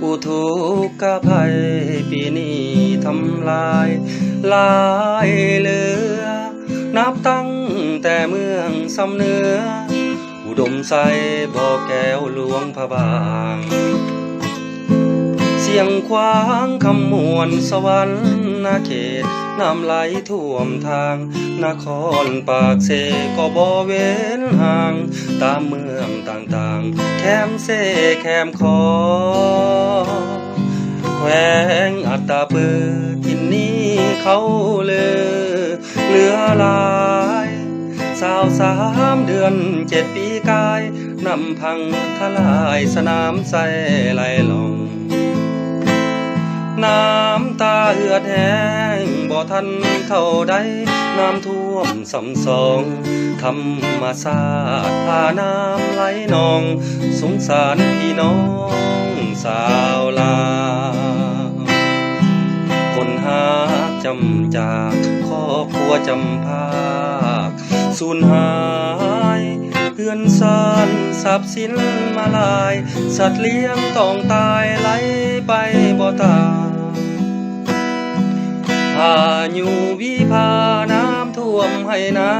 อุทกภัยปีนี้ทำลายหลายเหลือนับตั้งแต่เมืองสำเนืออุดมใสบ่อแก้วหลวงพระบางเสียงควางคำมวลสวรรค์นาเขตน้ำไหลท่วมทางนครปากเซก็บ่เว้นห่างตามเมืองต่างๆแคมเซแคมคอแขวงอัตตปือทินนี้เขาเหลือหลาย23 เดือน7 ปีกายนำพังทลายสนามใสไหลลงน้ำตาเอือดแห้งบ่ทันเท่าใดน้ำท่วมสำสองธรรมศาสตร์พาน้ำไหลนองสงสารพี่น้องสาวลาวคนหาจำจากครอบครัวจำพากสูญหายเพื่อนสานทรัพย์สินมาลายสัตว์เลี้ยงต้องตายไหลไปบ่ตาพายุวิภาน้ำท่วมให้นา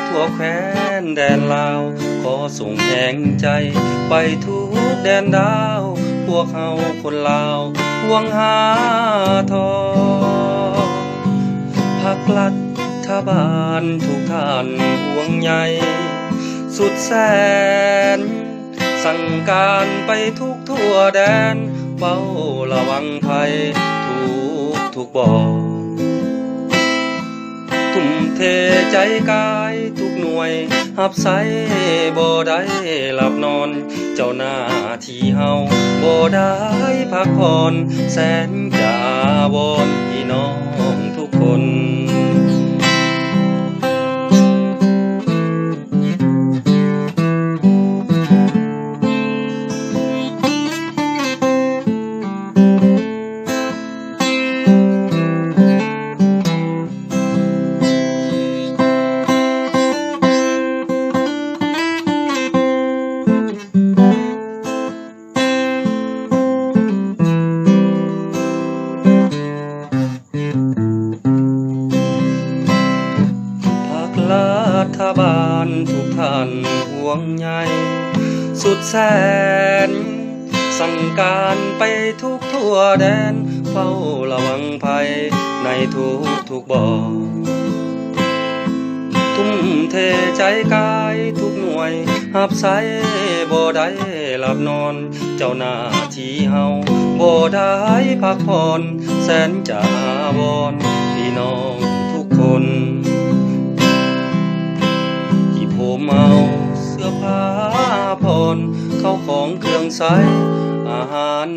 ทั่วแคว้นแดนลาวขอส่งแห่งใจไปทุกแดนดาวพวกเฮาคนลาวห่วงหาทองพักรัฐบาลทุกท่านห่วงใยสุดแสนสั่งการไปทั่วแดนเฝ้าระวังภัยทุกบ่อทุ่มเทใจกายทุกหน่วยหับใสบ่ได้หลับนอนเจ้าหน้าที่เฮาบ่ได้พักผ่อนแสนจาวอนพี่น้องทุกคนรัฐบาลทุกท่านห่วงใยสุดแสนสั่งการไปทั่วแดนเฝ้าระวังภัยในทุกบ่อทุ่มเทใจกายทุกหน่วยหับใสบ่ได้หลับนอนเจ้าหน้าที่เฮาบ่ได้พักผ่อนแสนจาวอนพี่น้องทุกคนผมเอาเสื้อผ้าผ่อนเข้าของเครื่องใช้อาหาร